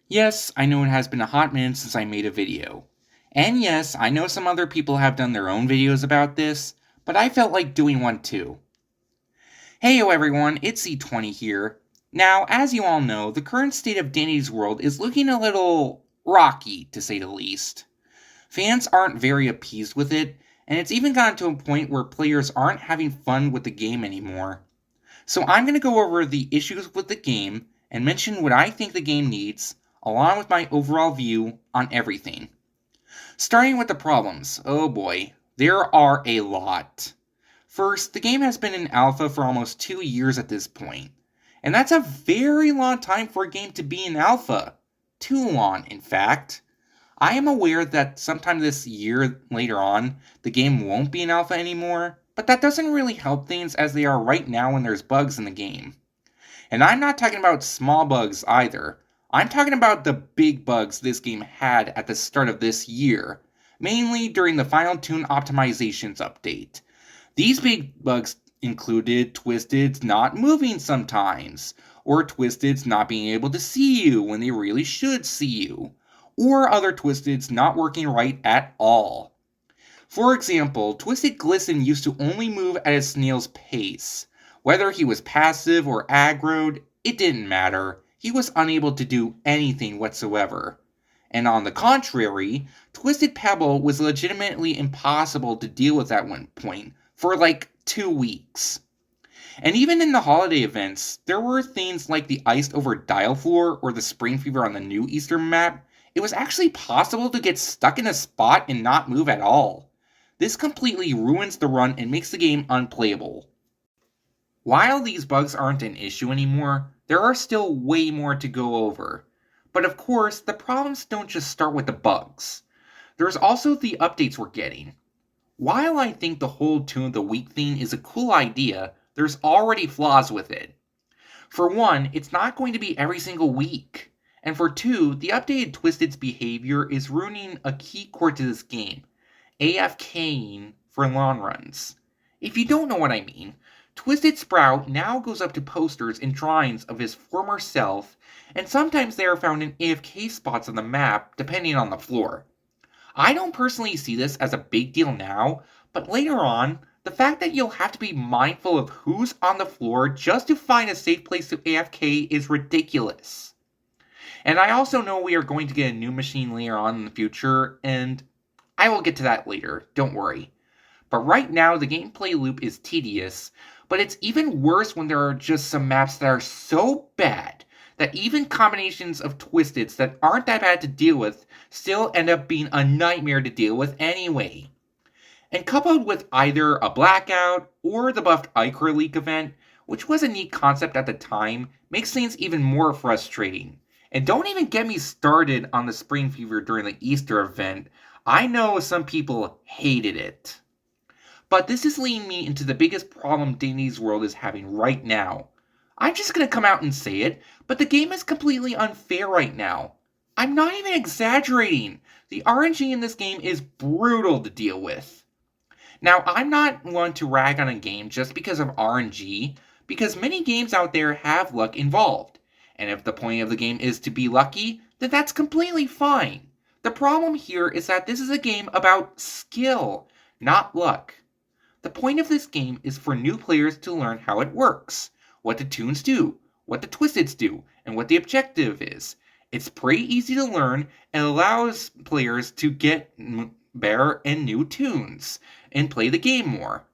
Yes, I know it has been a hot minute since I made a video. And yes, I know some other people have done their own videos about this, but I felt like doing one too. Heyo everyone, it's C20 here. Now, as you all know, the current state of Danny's World is looking a little rocky, to say the least. Fans aren't very appeased with it, and it's even gotten to a point where players aren't having fun with the game anymore. So I'm going to go over the issues with the game and mention what I think the game needs, along with my overall view on everything. Starting with the problems, oh boy, there are a lot. First, the game has been in alpha for almost 2 years at this point, and that's a very long time for a game to be in alpha. Too long, in fact. I am aware that sometime this year later on, the game won't be in alpha anymore, but that doesn't really help things as they are right now when there's bugs in the game. And I'm not talking about small bugs either. I'm talking about the big bugs this game had at the start of this year, mainly during the Final Tune Optimizations update. These big bugs included Twisteds not moving sometimes, or Twisteds not being able to see you when they really should see you, or other Twisteds not working right at all. For example, Twisted Glisten used to only move at a snail's pace. Whether he was passive or aggroed, it didn't matter. He was unable to do anything whatsoever. And on the contrary, Twisted Pebble was legitimately impossible to deal with at one point, for like 2 weeks. And even in the holiday events, there were things like the iced over dial floor or the spring fever on the new Eastern map. It was actually possible to get stuck in a spot and not move at all. This completely ruins the run and makes the game unplayable. While these bugs aren't an issue anymore, there are still way more to go over. But of course, the problems don't just start with the bugs. There's also the updates we're getting. While I think the whole Tune of the Week thing is a cool idea, there's already flaws with it. For one, it's not going to be every single week. And for two, the updated Twisted's behavior is ruining a key core to this game, AFKing for long runs. If you don't know what I mean, Twisted Sprout now goes up to posters and drawings of his former self, and sometimes they are found in AFK spots on the map, depending on the floor. I don't personally see this as a big deal now, but later on, the fact that you'll have to be mindful of who's on the floor just to find a safe place to AFK is ridiculous. And I also know we are going to get a new machine later on in the future, and I will get to that later, don't worry. But right now, the gameplay loop is tedious, but it's even worse when there are just some maps that are so bad that even combinations of Twisteds that aren't that bad to deal with still end up being a nightmare to deal with anyway. And coupled with either a blackout or the buffed Ichor Leak event, which was a neat concept at the time, makes things even more frustrating. And don't even get me started on the Spring Fever during the Easter event. I know some people hated it. But this is leading me into the biggest problem Danny's World is having right now. I'm just gonna come out and say it, but the game is completely unfair right now. I'm not even exaggerating. The RNG in this game is brutal to deal with. Now, I'm not one to rag on a game just because of RNG, because many games out there have luck involved. And if the point of the game is to be lucky, then that's completely fine. The problem here is that this is a game about skill, not luck. The point of this game is for new players to learn how it works, what the tunes do, what the twisteds do, and what the objective is. It's pretty easy to learn and allows players to get better and new tunes and play the game more.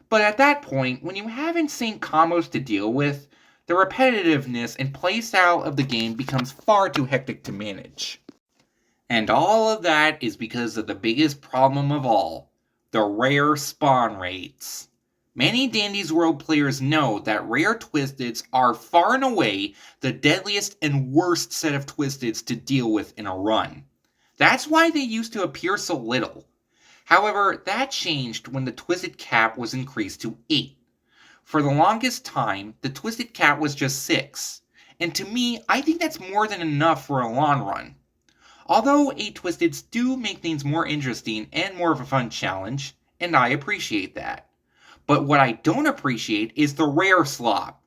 But at that point, when you have insane combos to deal with, the repetitiveness and playstyle of the game becomes far too hectic to manage. And all of that is because of the biggest problem of all, the rare spawn rates. Many Dandy's World players know that rare Twisteds are far and away the deadliest and worst set of Twisteds to deal with in a run. That's why they used to appear so little. However, that changed when the Twisted cap was increased to 8. For the longest time, the Twisted cap was just 6. And to me, I think that's more than enough for a long run. Although 8 Twisteds do make things more interesting and more of a fun challenge, and I appreciate that. But what I don't appreciate is the rare slop.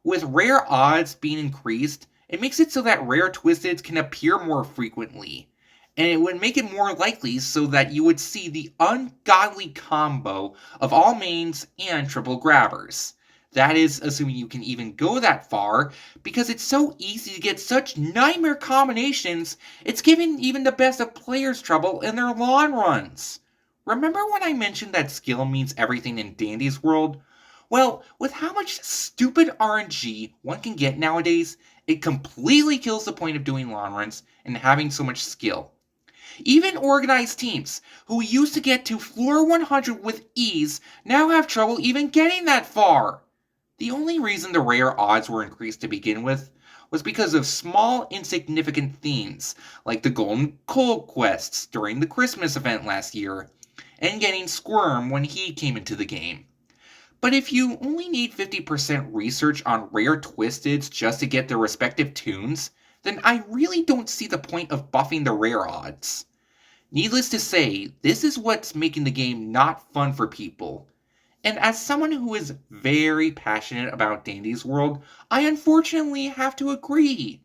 With rare odds being increased, It makes it so that rare Twisteds can appear more frequently, and it would make it more likely so that you would see the ungodly combo of all mains and triple grabbers. That is, assuming you can even go that far, because it's so easy to get such nightmare combinations, it's giving even the best of players trouble in their long runs. Remember when I mentioned that skill means everything in Dandy's world? Well, with how much stupid RNG one can get nowadays, it completely kills the point of doing long runs and having so much skill. Even organized teams, who used to get to floor 100 with ease, now have trouble even getting that far. The only reason the rare odds were increased to begin with was because of small, insignificant themes, like the Golden Coal quests during the Christmas event last year, and getting Squirm when he came into the game. But if you only need 50% research on rare Twisteds just to get their respective tunes, then I really don't see the point of buffing the rare odds. Needless to say, this is what's making the game not fun for people. And as someone who is very passionate about Dandy's World, I unfortunately have to agree.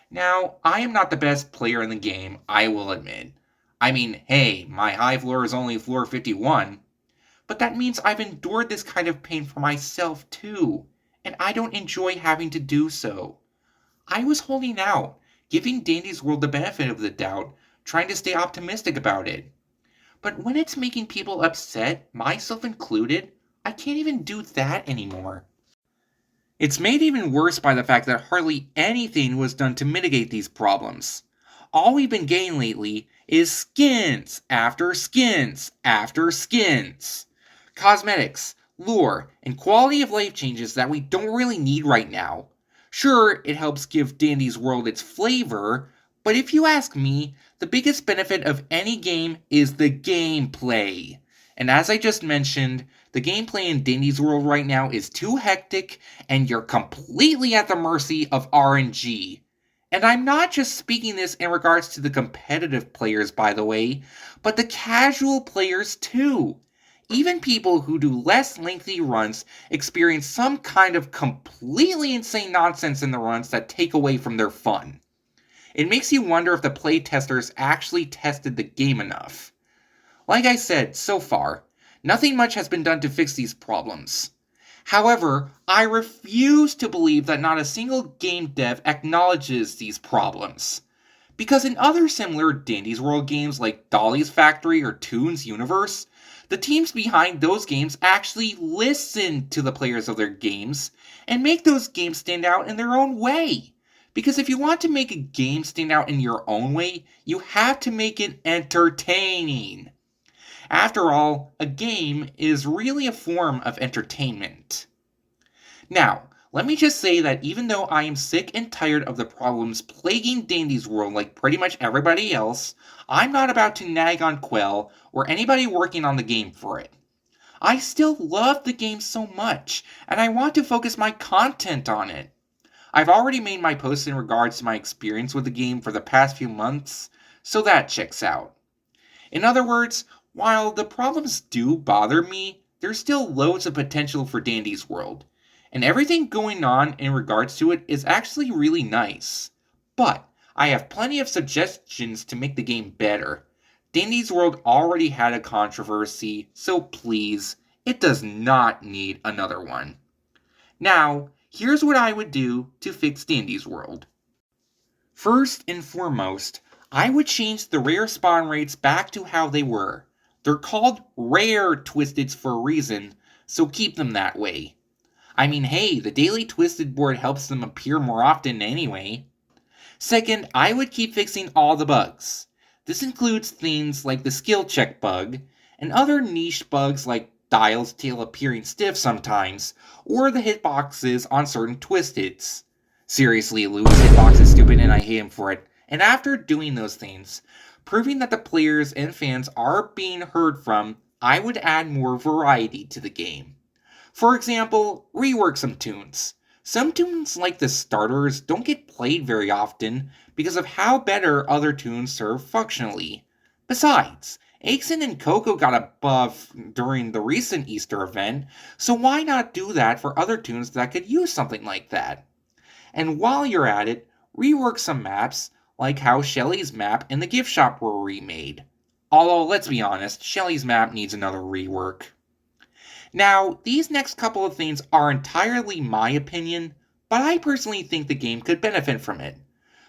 Now, I am not the best player in the game, I will admit. I mean, hey, my high floor is only floor 51. But that means I've endured this kind of pain for myself too, and I don't enjoy having to do so. I was holding out, giving Dandy's World the benefit of the doubt, trying to stay optimistic about it. But when it's making people upset, myself included, I can't even do that anymore. It's made even worse by the fact that hardly anything was done to mitigate these problems. All we've been getting lately is skins after skins after skins. Cosmetics, lore, and quality of life changes that we don't really need right now. Sure, it helps give Dandy's World its flavor, but if you ask me, the biggest benefit of any game is the gameplay. And as I just mentioned, the gameplay in Dandy's World right now is too hectic, and you're completely at the mercy of RNG. And I'm not just speaking this in regards to the competitive players, by the way, but the casual players too. Even people who do less lengthy runs experience some kind of completely insane nonsense in the runs that take away from their fun. It makes you wonder if the playtesters actually tested the game enough. Like I said, so far, nothing much has been done to fix these problems. However, I refuse to believe that not a single game dev acknowledges these problems. Because in other similar Dandy's World games like Dolly's Factory or Toon's Universe, the teams behind those games actually listen to the players of their games and make those games stand out in their own way. Because if you want to make a game stand out in your own way, you have to make it entertaining. After all, a game is really a form of entertainment. Now, let me just say that even though I am sick and tired of the problems plaguing Dandy's World like pretty much everybody else, I'm not about to nag on Quell or anybody working on the game for it. I still love the game so much, and I want to focus my content on it. I've already made my posts in regards to my experience with the game for the past few months, so that checks out. In other words, while the problems do bother me, there's still loads of potential for Dandy's World. And everything going on in regards to it is actually really nice. But I have plenty of suggestions to make the game better. Dandy's World already had a controversy, so please, it does not need another one. Now, here's what I would do to fix Dandy's World. First and foremost, I would change the rare spawn rates back to how they were. They're called rare Twisteds for a reason, so keep them that way. I mean, hey, the daily Twisted board helps them appear more often anyway. Second, I would keep fixing all the bugs. This includes things like the skill check bug, and other niche bugs like Dial's tail appearing stiff sometimes, or the hitboxes on certain Twisteds. Seriously, Lou's hitbox is stupid and I hate him for it. And after doing those things, proving that the players and fans are being heard from, I would add more variety to the game. For example, rework some tunes. Some tunes like the starters don't get played very often because of how better other tunes serve functionally. Besides, Aixen and Coco got a buff during the recent Easter event, so why not do that for other tunes that could use something like that? And while you're at it, rework some maps, like how Shelly's map and the gift shop were remade. Although, let's be honest, Shelly's map needs another rework. Now, these next couple of things are entirely my opinion, but I personally think the game could benefit from it.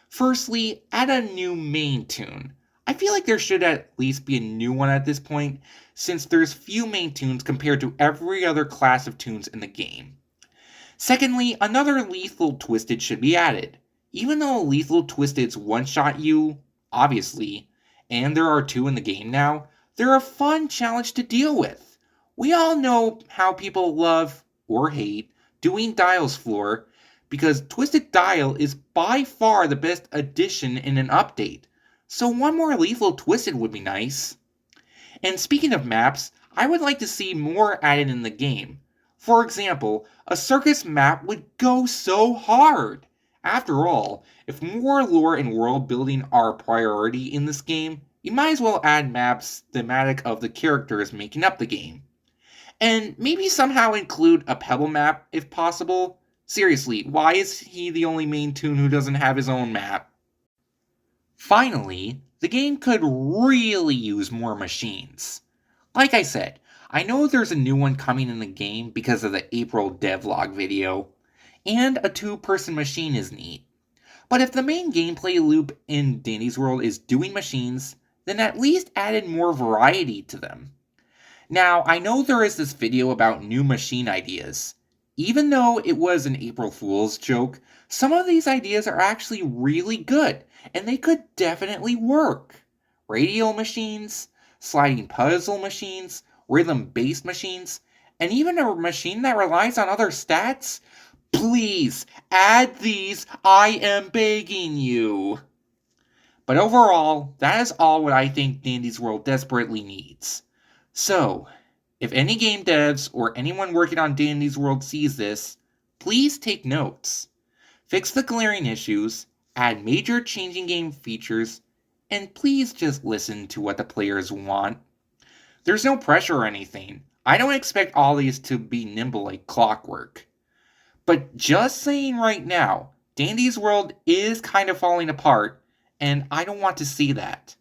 Firstly, add a new main tune. I feel like there should at least be a new one at this point, since there's few main tunes compared to every other class of tunes in the game. Secondly, another Lethal Twisted should be added. Even though Lethal Twisted's one-shot you, obviously, and there are 2 in the game now, they're a fun challenge to deal with. We all know how people love, or hate, doing Dial's Floor, because Twisted Dial is by far the best addition in an update, so one more Lethal Twisted would be nice. And speaking of maps, I would like to see more added in the game. For example, a circus map would go so hard! After all, if more lore and world building are a priority in this game, you might as well add maps thematic of the characters making up the game. And maybe somehow include a pebble map if possible. Seriously, why is he the only main toon who doesn't have his own map? Finally, the game could really use more machines. Like I said, I know there's a new one coming in the game because of the April devlog video, and a 2-person machine is neat. But if the main gameplay loop in Dandy's World is doing machines, then at least added more variety to them. Now, I know there is this video about new machine ideas. Even though it was an April Fool's joke, some of these ideas are actually really good, and they could definitely work. Radio machines, sliding puzzle machines, rhythm-based machines, and even a machine that relies on other stats? Please, add these, I am begging you. But overall, that is all what I think Dandy's World desperately needs. So, if any game devs or anyone working on Dandy's World sees this, please take notes. Fix the glaring issues, add major changing game features, and please just listen to what the players want. There's no pressure or anything. I don't expect all these to be nimble like clockwork. But just saying right now, Dandy's World is kind of falling apart, and I don't want to see that.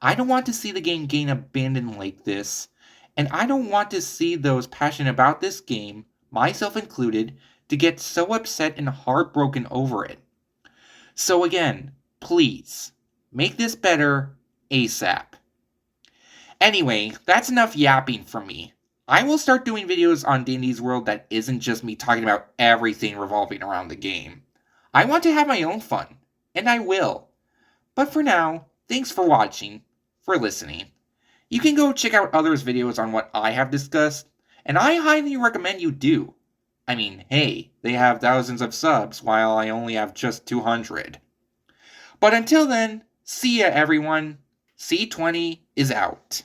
I don't want to see the game gain abandon like this, and I don't want to see those passionate about this game, myself included, to get so upset and heartbroken over it. So again, please, make this better ASAP. Anyway, that's enough yapping from me. I will start doing videos on Dandy's World that isn't just me talking about everything revolving around the game. I want to have my own fun, and I will. But for now, thanks for watching, for listening. You can go check out others' videos on what I have discussed, and I highly recommend you do. I mean, hey, they have thousands of subs while I only have just 200. But until then, see ya everyone. C20 is out.